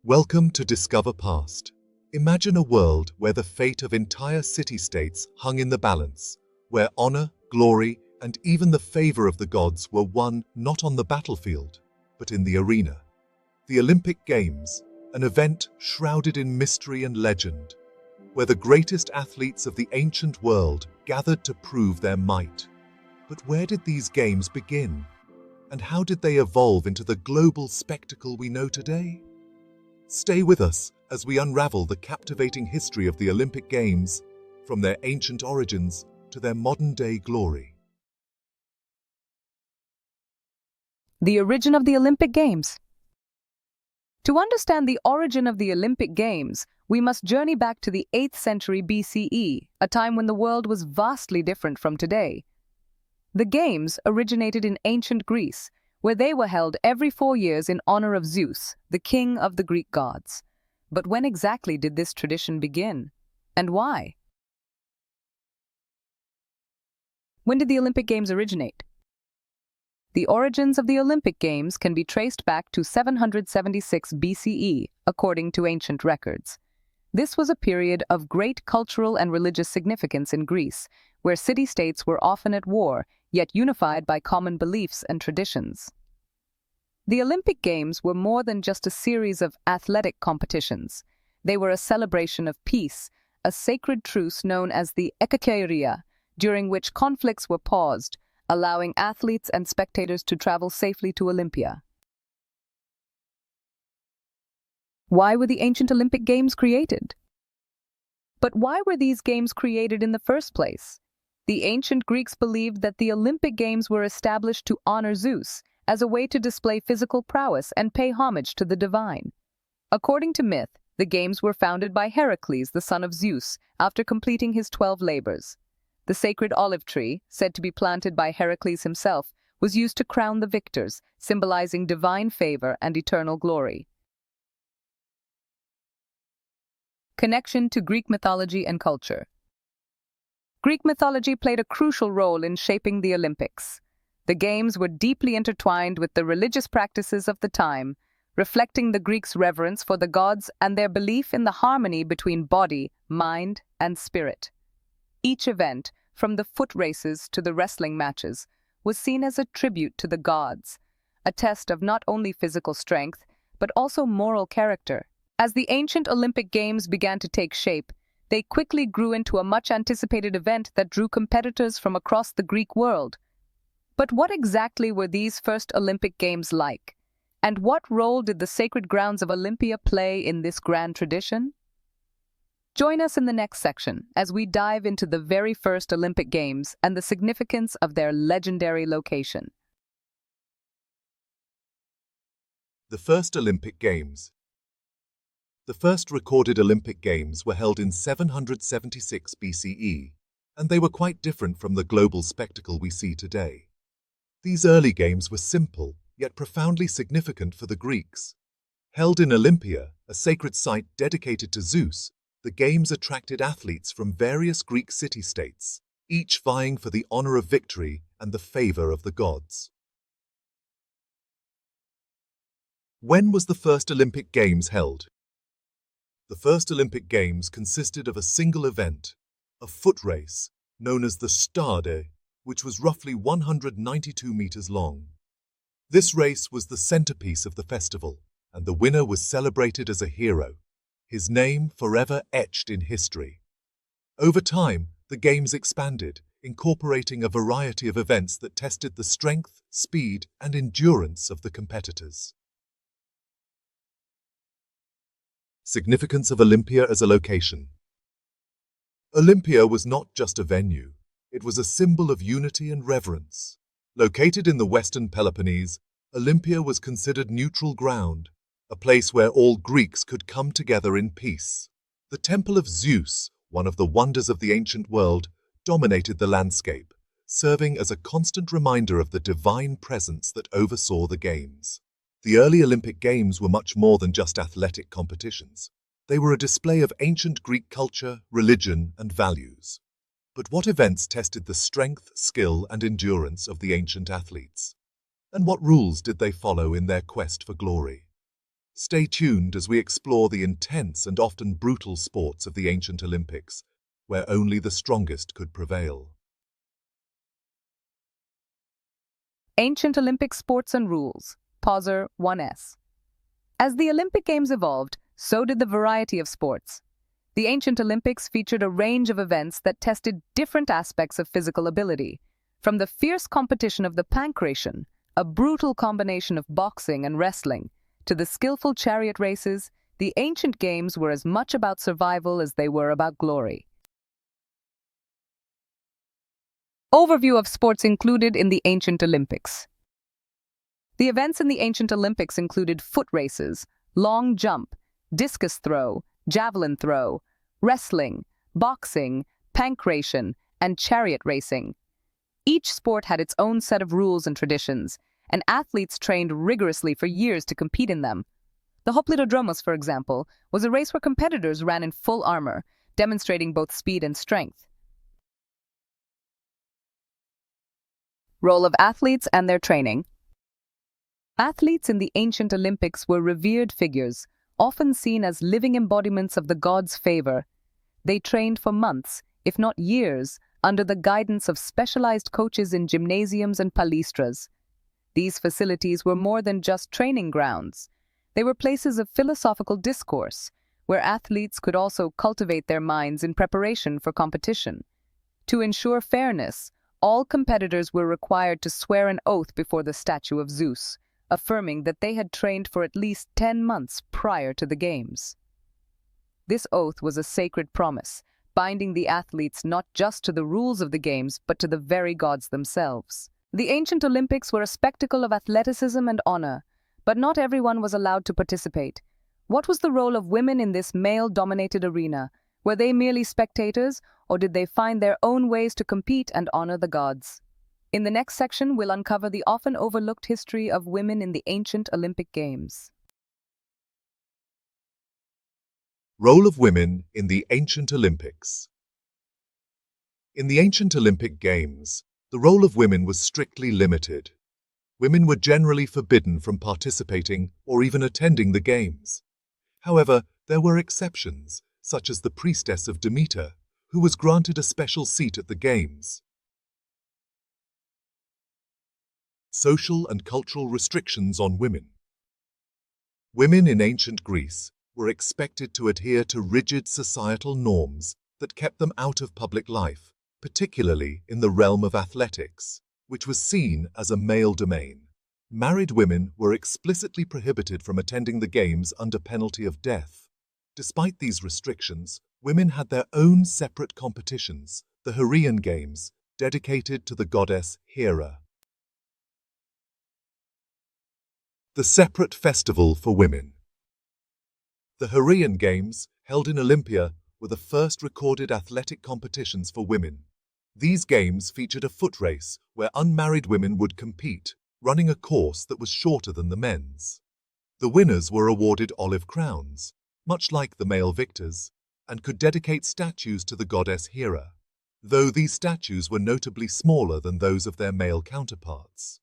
Welcome to Discover Past. Imagine a world where the fate of entire city-states hung in the balance, where honor, glory, and even the favor of the gods were won not on the battlefield, but in the arena. The Olympic Games, an event shrouded in mystery and legend, where the greatest athletes of the ancient world gathered to prove their might. But where did these games begin? And how did they evolve into the global spectacle we know today? Stay with us as we unravel the captivating history of the Olympic Games, from their ancient origins to their modern-day glory. The origin of the Olympic Games. To understand the origin of the Olympic Games, we must journey back to the 8th century BCE, a time when the world was vastly different from today. The Games originated in ancient Greece, where they were held every 4 years in honor of Zeus, the king of the Greek gods. But when exactly did this tradition begin? And why? When did the Olympic Games originate? The origins of the Olympic Games can be traced back to 776 BCE, according to ancient records. This was a period of great cultural and religious significance in Greece, where city-states were often at war, yet unified by common beliefs and traditions. The Olympic Games were more than just a series of athletic competitions. They were a celebration of peace, a sacred truce known as the ekakaeria, during which conflicts were paused, allowing athletes and spectators to travel safely to Olympia. Why were the ancient Olympic Games created? But why were these games created in the first place? The ancient Greeks believed that the Olympic Games were established to honor Zeus, as a way to display physical prowess and pay homage to the divine. According to myth, the games were founded by Heracles, the son of Zeus, after completing his 12 labors. The sacred olive tree, said to be planted by Heracles himself, was used to crown the victors, symbolizing divine favor and eternal glory. Connection to Greek mythology and culture. Greek mythology played a crucial role in shaping the Olympics. The Games were deeply intertwined with the religious practices of the time, reflecting the Greeks' reverence for the gods and their belief in the harmony between body, mind, and spirit. Each event, from the foot races to the wrestling matches, was seen as a tribute to the gods, a test of not only physical strength, but also moral character. As the ancient Olympic Games began to take shape, they quickly grew into a much-anticipated event that drew competitors from across the Greek world. But what exactly were these first Olympic Games like? And what role did the sacred grounds of Olympia play in this grand tradition? Join us in the next section as we dive into the very first Olympic Games and the significance of their legendary location. The first Olympic Games. The first recorded Olympic Games were held in 776 BCE, and they were quite different from the global spectacle we see today. These early games were simple, yet profoundly significant for the Greeks. Held in Olympia, a sacred site dedicated to Zeus, the games attracted athletes from various Greek city-states, each vying for the honor of victory and the favor of the gods. When was the first Olympic Games held? The first Olympic Games consisted of a single event, a foot race, known as the stade, which was roughly 192 meters long. This race was the centerpiece of the festival, and the winner was celebrated as a hero, his name forever etched in history. Over time, the Games expanded, incorporating a variety of events that tested the strength, speed, and endurance of the competitors. Significance of Olympia as a location. Olympia was not just a venue. It was a symbol of unity and reverence. Located in the western Peloponnese, Olympia was considered neutral ground, a place where all Greeks could come together in peace. The Temple of Zeus, one of the wonders of the ancient world, dominated the landscape, serving as a constant reminder of the divine presence that oversaw the Games. The early Olympic Games were much more than just athletic competitions. They were a display of ancient Greek culture, religion, and values. But what events tested the strength, skill, and endurance of the ancient athletes? And what rules did they follow in their quest for glory? Stay tuned as we explore the intense and often brutal sports of the ancient Olympics, where only the strongest could prevail. Ancient Olympic sports and rules. Pauser 1S. As the Olympic Games evolved, so did the variety of sports. The ancient Olympics featured a range of events that tested different aspects of physical ability, from the fierce competition of the pankration, a brutal combination of boxing and wrestling, to the skillful chariot races. The ancient games were as much about survival as they were about glory. Overview of sports included in the ancient Olympics. The events in the ancient Olympics included foot races, long jump, discus throw, javelin throw, wrestling, boxing, pankration, and chariot racing. Each sport had its own set of rules and traditions, and athletes trained rigorously for years to compete in them. The Hoplitodromos, for example, was a race where competitors ran in full armor, demonstrating both speed and strength. Role of athletes and their training. Athletes in the ancient Olympics were revered figures, often seen as living embodiments of the gods' favor. They trained for months, if not years, under the guidance of specialized coaches in gymnasiums and palestras. These facilities were more than just training grounds. They were places of philosophical discourse, where athletes could also cultivate their minds in preparation for competition. To ensure fairness, all competitors were required to swear an oath before the statue of Zeus, affirming that they had trained for at least 10 months prior to the Games. This oath was a sacred promise, binding the athletes not just to the rules of the Games, but to the very gods themselves. The ancient Olympics were a spectacle of athleticism and honor, but not everyone was allowed to participate. What was the role of women in this male-dominated arena? Were they merely spectators, or did they find their own ways to compete and honor the gods? In the next section, we'll uncover the often overlooked history of women in the ancient Olympic Games. Role of women in the ancient Olympics. In the ancient Olympic Games, the role of women was strictly limited. Women were generally forbidden from participating or even attending the Games. However, there were exceptions, such as the priestess of Demeter, who was granted a special seat at the Games. Social and cultural restrictions on women. Women in ancient Greece were expected to adhere to rigid societal norms that kept them out of public life, particularly in the realm of athletics, which was seen as a male domain. Married women were explicitly prohibited from attending the Games under penalty of death. Despite these restrictions, women had their own separate competitions, the Heraean Games, dedicated to the goddess Hera. The separate festival for women. The Heraean Games, held in Olympia, were the first recorded athletic competitions for women. These games featured a foot race where unmarried women would compete, running a course that was shorter than the men's. The winners were awarded olive crowns, much like the male victors, and could dedicate statues to the goddess Hera, though these statues were notably smaller than those of their male counterparts.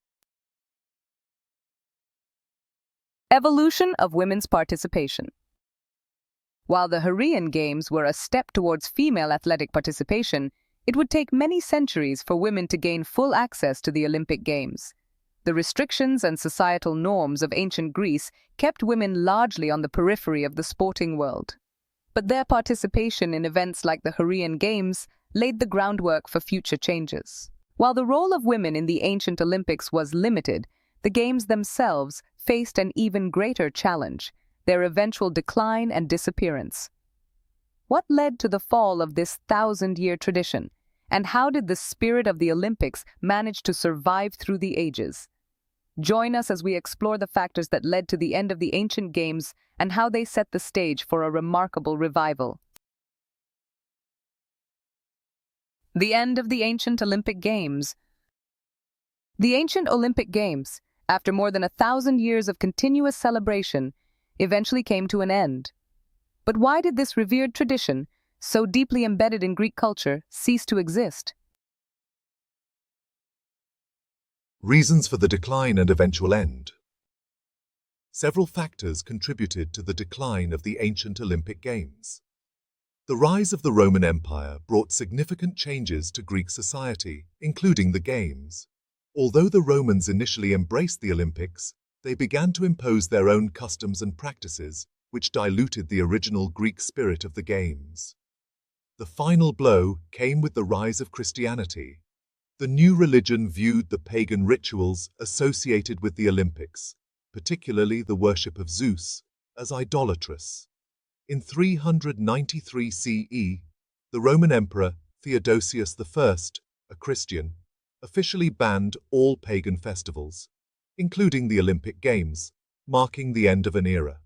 Evolution of women's participation. While the Heraean Games were a step towards female athletic participation, it would take many centuries for women to gain full access to the Olympic Games. The restrictions and societal norms of ancient Greece kept women largely on the periphery of the sporting world. But their participation in events like the Heraean Games laid the groundwork for future changes. While the role of women in the ancient Olympics was limited, the Games themselves faced an even greater challenge: their eventual decline and disappearance. What led to the fall of this 1,000-year tradition, and how did the spirit of the Olympics manage to survive through the ages? Join us as we explore the factors that led to the end of the ancient Games and how they set the stage for a remarkable revival. The end of the ancient Olympic Games. The ancient Olympic Games, after more than 1,000 years of continuous celebration, eventually came to an end. But why did this revered tradition, so deeply embedded in Greek culture, cease to exist? Reasons for the decline and eventual end. several factors contributed to the decline of the ancient Olympic Games. The rise of the Roman Empire brought significant changes to Greek society, including the Games. Although the Romans initially embraced the Olympics, they began to impose their own customs and practices, which diluted the original Greek spirit of the Games. The final blow came with the rise of Christianity. The new religion viewed the pagan rituals associated with the Olympics, particularly the worship of Zeus, as idolatrous. In 393 CE, the Roman Emperor Theodosius I, a Christian, officially banned all pagan festivals, including the Olympic Games, marking the end of an era.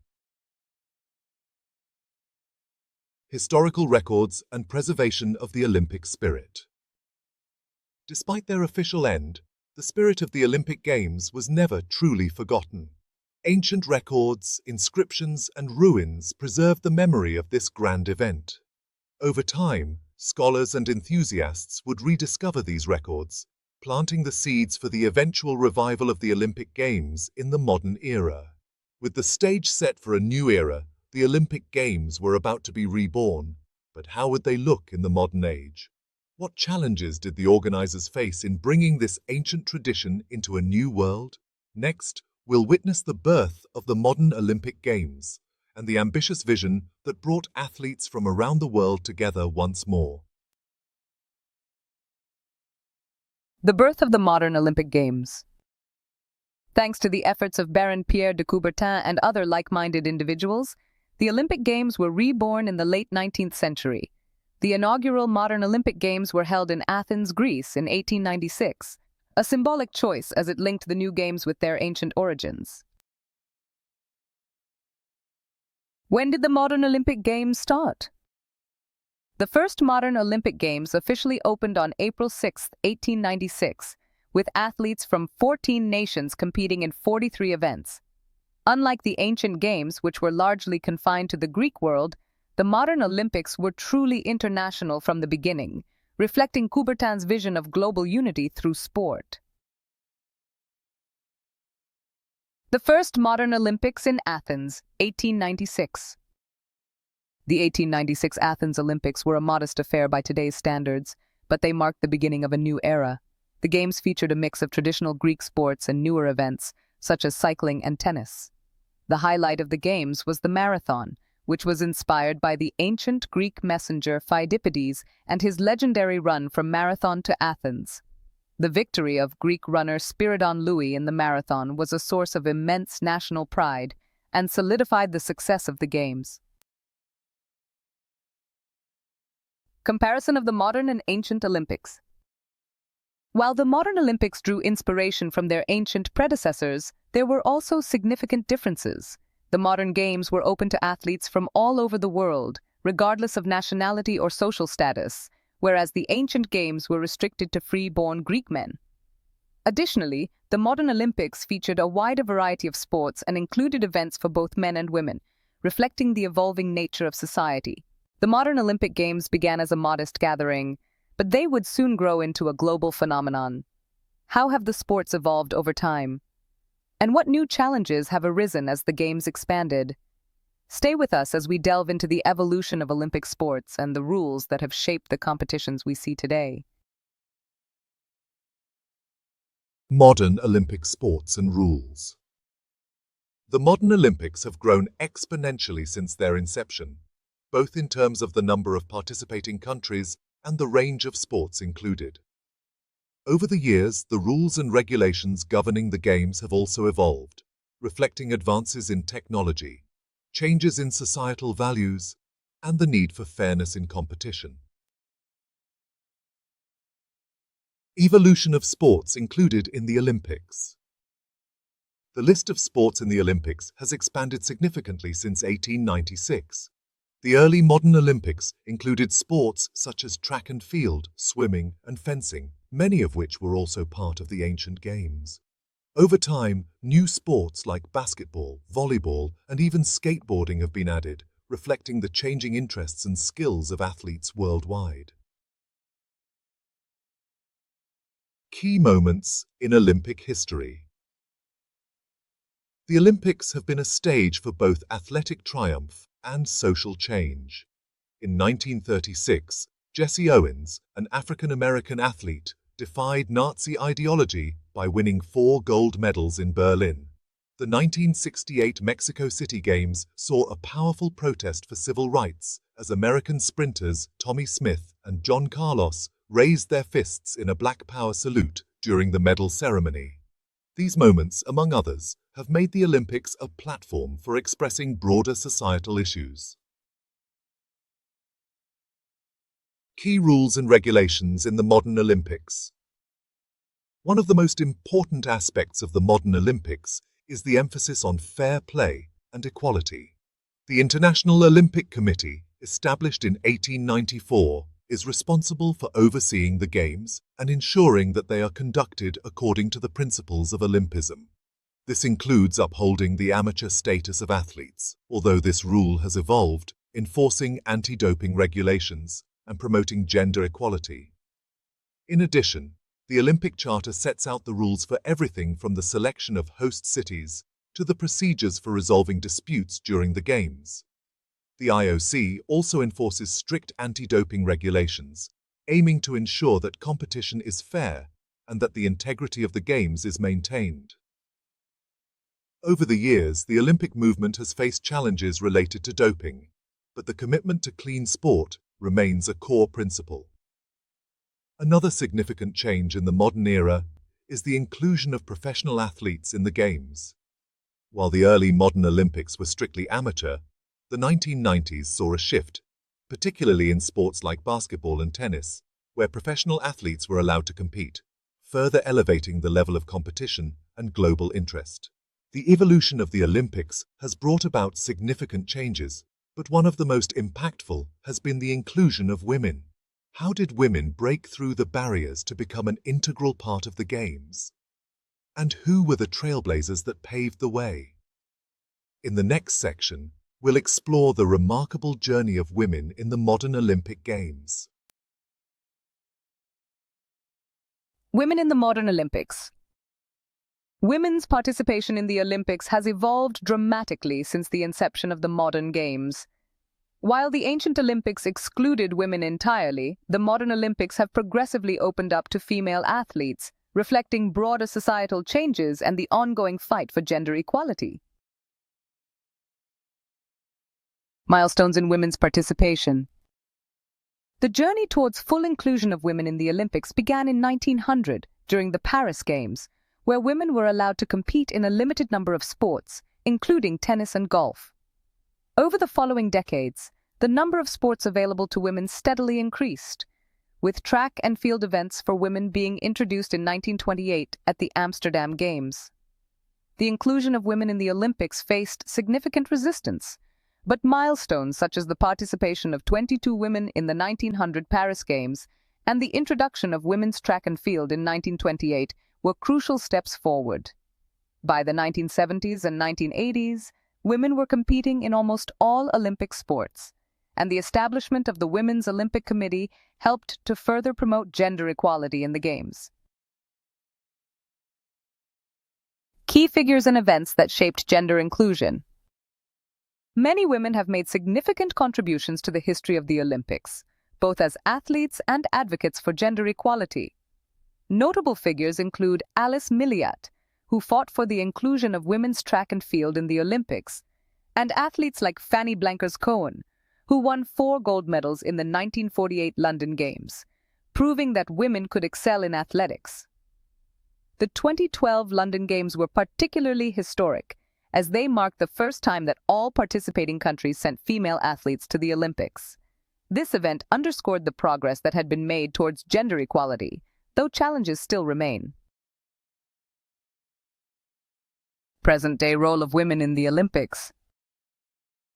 Historical records and preservation of the Olympic spirit. Despite their official end, the spirit of the Olympic Games was never truly forgotten. Ancient records, inscriptions, and ruins preserve the memory of this grand event. Over time, scholars and enthusiasts would rediscover these records, planting the seeds for the eventual revival of the Olympic Games in the modern era. With the stage set for a new era, the Olympic Games were about to be reborn, but how would they look in the modern age? What challenges did the organizers face in bringing this ancient tradition into a new world? Next, we'll witness the birth of the modern Olympic Games and the ambitious vision that brought athletes from around the world together once more. The birth of the modern Olympic Games. Thanks to the efforts of Baron Pierre de Coubertin and other like-minded individuals, the Olympic Games were reborn in the late 19th century. The inaugural modern Olympic Games were held in Athens, Greece in 1896, a symbolic choice as it linked the new games with their ancient origins. When did the modern Olympic Games start? The first modern Olympic Games officially opened on April 6, 1896, with athletes from 14 nations competing in 43 events. Unlike the ancient games, which were largely confined to the Greek world, the modern Olympics were truly international from the beginning, reflecting Coubertin's vision of global unity through sport. The first modern Olympics in Athens, 1896. The 1896 Athens Olympics were a modest affair by today's standards, but they marked the beginning of a new era. The Games featured a mix of traditional Greek sports and newer events, such as cycling and tennis. The highlight of the Games was the marathon, which was inspired by the ancient Greek messenger Phidippides and his legendary run from Marathon to Athens. The victory of Greek runner Spiridon Louis in the marathon was a source of immense national pride and solidified the success of the Games. Comparison of the modern and ancient Olympics. While the modern Olympics drew inspiration from their ancient predecessors, there were also significant differences. The modern Games were open to athletes from all over the world, regardless of nationality or social status, whereas the ancient Games were restricted to free-born Greek men. Additionally, the modern Olympics featured a wider variety of sports and included events for both men and women, reflecting the evolving nature of society. The modern Olympic Games began as a modest gathering, but they would soon grow into a global phenomenon. How have the sports evolved over time? And what new challenges have arisen as the Games expanded? Stay with us as we delve into the evolution of Olympic sports and the rules that have shaped the competitions we see today. Modern Olympic sports and rules. The modern Olympics have grown exponentially since their inception, both in terms of the number of participating countries and the range of sports included. Over the years, the rules and regulations governing the Games have also evolved, reflecting advances in technology, changes in societal values, and the need for fairness in competition. Evolution of sports included in the Olympics. The list of sports in the Olympics has expanded significantly since 1896. The early modern Olympics included sports such as track and field, swimming, and fencing, many of which were also part of the ancient Games. Over time, new sports like basketball, volleyball, and even skateboarding have been added, reflecting the changing interests and skills of athletes worldwide. Key moments in Olympic history. The Olympics have been a stage for both athletic triumph and social change. In 1936, Jesse Owens, an African-American athlete, defied Nazi ideology by winning 4 gold medals in Berlin. The 1968 Mexico City Games saw a powerful protest for civil rights as American sprinters Tommy Smith and John Carlos raised their fists in a Black Power salute during the medal ceremony. These moments, among others, have made the Olympics a platform for expressing broader societal issues. Key rules and regulations in the modern Olympics. One of the most important aspects of the modern Olympics is the emphasis on fair play and equality. The International Olympic Committee, established in 1894, is responsible for overseeing the Games and ensuring that they are conducted according to the principles of Olympism. This includes upholding the amateur status of athletes, although this rule has evolved, enforcing anti-doping regulations, and promoting gender equality. In addition, the Olympic Charter sets out the rules for everything from the selection of host cities to the procedures for resolving disputes during the Games. The IOC also enforces strict anti-doping regulations, aiming to ensure that competition is fair and that the integrity of the Games is maintained. Over the years, the Olympic movement has faced challenges related to doping, but the commitment to clean sport remains a core principle. Another significant change in the modern era is the inclusion of professional athletes in the Games. While the early modern Olympics were strictly amateur, the 1990s saw a shift, particularly in sports like basketball and tennis, where professional athletes were allowed to compete, further elevating the level of competition and global interest. The evolution of the Olympics has brought about significant changes, but one of the most impactful has been the inclusion of women. How did women break through the barriers to become an integral part of the Games? And who were the trailblazers that paved the way? In the next section, we'll explore the remarkable journey of women in the modern Olympic Games. Women in the modern Olympics. Women's participation in the Olympics has evolved dramatically since the inception of the modern Games. While the ancient Olympics excluded women entirely, the modern Olympics have progressively opened up to female athletes, reflecting broader societal changes and the ongoing fight for gender equality. Milestones in women's participation. The journey towards full inclusion of women in the Olympics began in 1900 during the Paris Games, where women were allowed to compete in a limited number of sports, including tennis and golf. Over the following decades, the number of sports available to women steadily increased, with track and field events for women being introduced in 1928 at the Amsterdam Games. The inclusion of women in the Olympics faced significant resistance, but milestones such as the participation of 22 women in the 1900 Paris Games and the introduction of women's track and field in 1928 were crucial steps forward. By the 1970s and 1980s, women were competing in almost all Olympic sports, and the establishment of the Women's Olympic Committee helped to further promote gender equality in the Games. Key figures and events that shaped gender inclusion. Many women have made significant contributions to the history of the Olympics, both as athletes and advocates for gender equality. Notable figures include Alice Milliat, who fought for the inclusion of women's track and field in the Olympics, and athletes like Fanny Blankers-Koen, who won 4 gold medals in the 1948 London Games, proving that women could excel in athletics. The 2012 London Games were particularly historic, as they marked the first time that all participating countries sent female athletes to the Olympics. This event underscored the progress that had been made towards gender equality, though challenges still remain. Present-day role of women in the Olympics.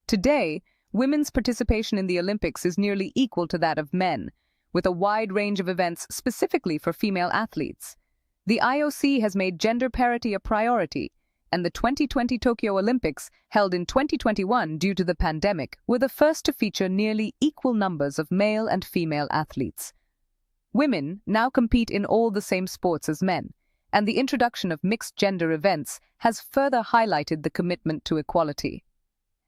Today, women's participation in the Olympics is nearly equal to that of men, with a wide range of events specifically for female athletes. The IOC has made gender parity a priority, and the 2020 Tokyo Olympics, held in 2021 due to the pandemic, were the first to feature nearly equal numbers of male and female athletes. Women now compete in all the same sports as men, and the introduction of mixed-gender events has further highlighted the commitment to equality.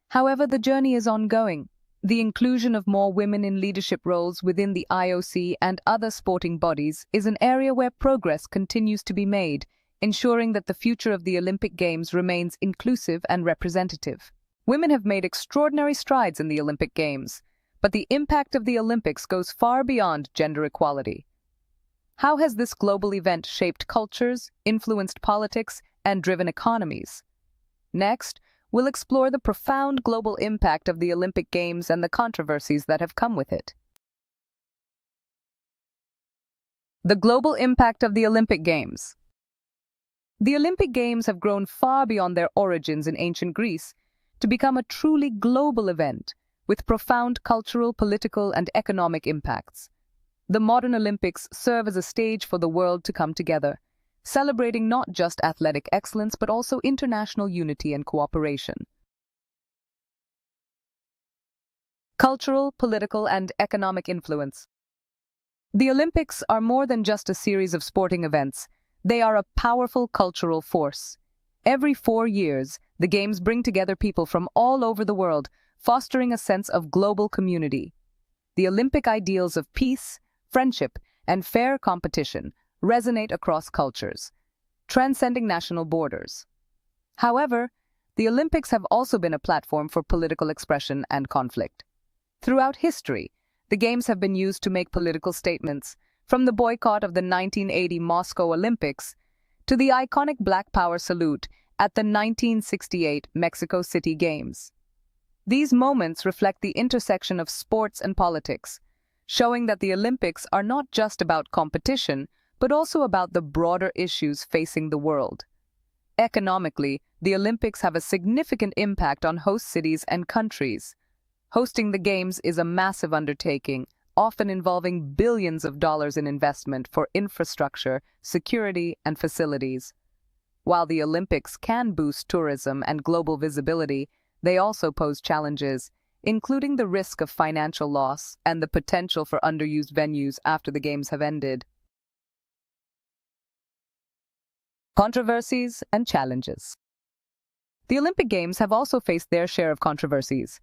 However, the journey is ongoing. The inclusion of more women in leadership roles within the IOC and other sporting bodies is an area where progress continues to be made, ensuring that the future of the Olympic Games remains inclusive and representative. Women have made extraordinary strides in the Olympic Games, but the impact of the Olympics goes far beyond gender equality. How has this global event shaped cultures, influenced politics, and driven economies? Next, we'll explore the profound global impact of the Olympic Games and the controversies that have come with it. The global impact of the Olympic Games. The Olympic Games have grown far beyond their origins in ancient Greece to become a truly global event with profound cultural, political, and economic impacts. The modern Olympics serve as a stage for the world to come together, celebrating not just athletic excellence but also international unity and cooperation. Cultural, political, and economic influence. The Olympics are more than just a series of sporting events. They are a powerful cultural force. Every 4 years, the Games bring together people from all over the world, fostering a sense of global community. The Olympic ideals of peace, friendship, and fair competition resonate across cultures, transcending national borders. However, the Olympics have also been a platform for political expression and conflict. Throughout history, the Games have been used to make political statements, from the boycott of the 1980 Moscow Olympics to the iconic Black Power salute at the 1968 Mexico City Games. These moments reflect the intersection of sports and politics, showing that the Olympics are not just about competition, but also about the broader issues facing the world. Economically, the Olympics have a significant impact on host cities and countries. Hosting the Games is a massive undertaking, often involving billions of dollars in investment for infrastructure, security, and facilities. While the Olympics can boost tourism and global visibility, they also pose challenges, including the risk of financial loss and the potential for underused venues after the Games have ended. Controversies and challenges. The Olympic Games have also faced their share of controversies.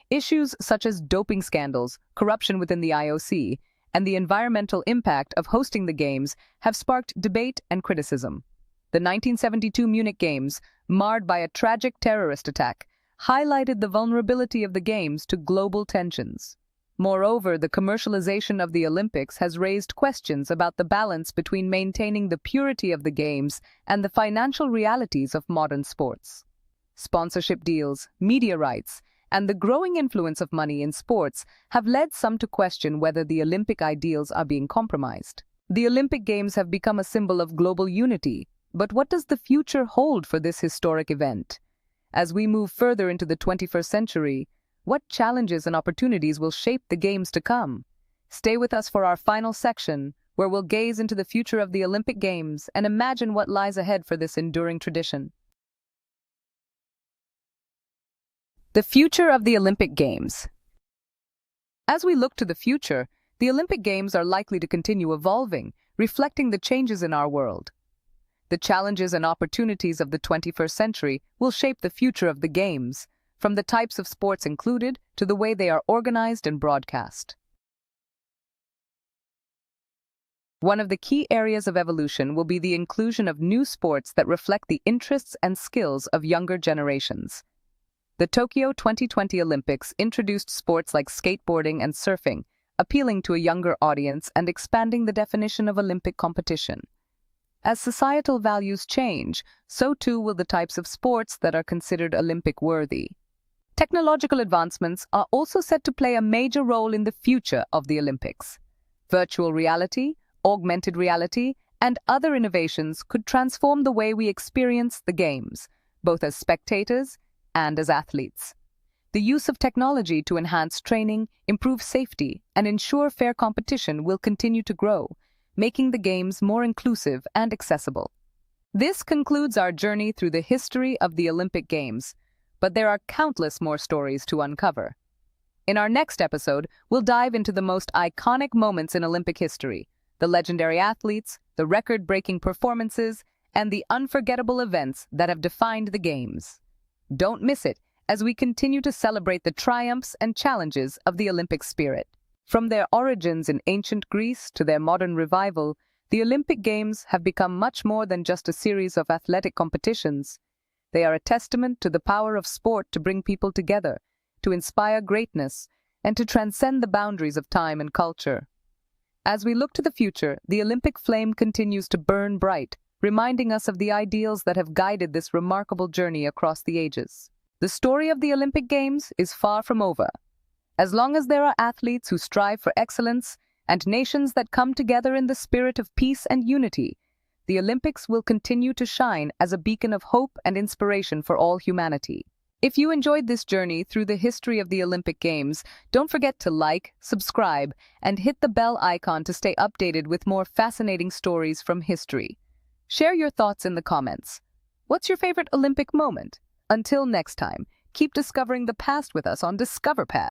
Issues such as doping scandals, corruption within the IOC, and the environmental impact of hosting the Games have sparked debate and criticism. The 1972 Munich Games, marred by a tragic terrorist attack, highlighted the vulnerability of the Games to global tensions. Moreover, the commercialization of the Olympics has raised questions about the balance between maintaining the purity of the Games and the financial realities of modern sports. Sponsorship deals, media rights, and the growing influence of money in sports have led some to question whether the Olympic ideals are being compromised. The Olympic Games have become a symbol of global unity, but what does the future hold for this historic event? As we move further into the 21st century, what challenges and opportunities will shape the Games to come? Stay with us for our final section, where we'll gaze into the future of the Olympic Games and imagine what lies ahead for this enduring tradition. The future of the Olympic Games. As we look to the future, the Olympic Games are likely to continue evolving, reflecting the changes in our world. The challenges and opportunities of the 21st century will shape the future of the Games, from the types of sports included to the way they are organized and broadcast. One of the key areas of evolution will be the inclusion of new sports that reflect the interests and skills of younger generations. The Tokyo 2020 Olympics introduced sports like skateboarding and surfing, appealing to a younger audience and expanding the definition of Olympic competition. As societal values change, so too will the types of sports that are considered Olympic-worthy. Technological advancements are also set to play a major role in the future of the Olympics. Virtual reality, augmented reality, and other innovations could transform the way we experience the Games, both as spectators and as athletes. The use of technology to enhance training, improve safety, and ensure fair competition will continue to grow, making the Games more inclusive and accessible. This concludes our journey through the history of the Olympic Games, but there are countless more stories to uncover. In our next episode, we'll dive into the most iconic moments in Olympic history, the legendary athletes, the record-breaking performances, and the unforgettable events that have defined the Games. Don't miss it as we continue to celebrate the triumphs and challenges of the Olympic spirit. From their origins in ancient Greece to their modern revival, the Olympic Games have become much more than just a series of athletic competitions. They are a testament to the power of sport to bring people together, to inspire greatness, and to transcend the boundaries of time and culture. As we look to the future, the Olympic flame continues to burn bright, reminding us of the ideals that have guided this remarkable journey across the ages. The story of the Olympic Games is far from over. As long as there are athletes who strive for excellence and nations that come together in the spirit of peace and unity, the Olympics will continue to shine as a beacon of hope and inspiration for all humanity. If you enjoyed this journey through the history of the Olympic Games, don't forget to like, subscribe, and hit the bell icon to stay updated with more fascinating stories from history. Share your thoughts in the comments. What's your favorite Olympic moment? Until next time, keep discovering the past with us on DiscoverPath.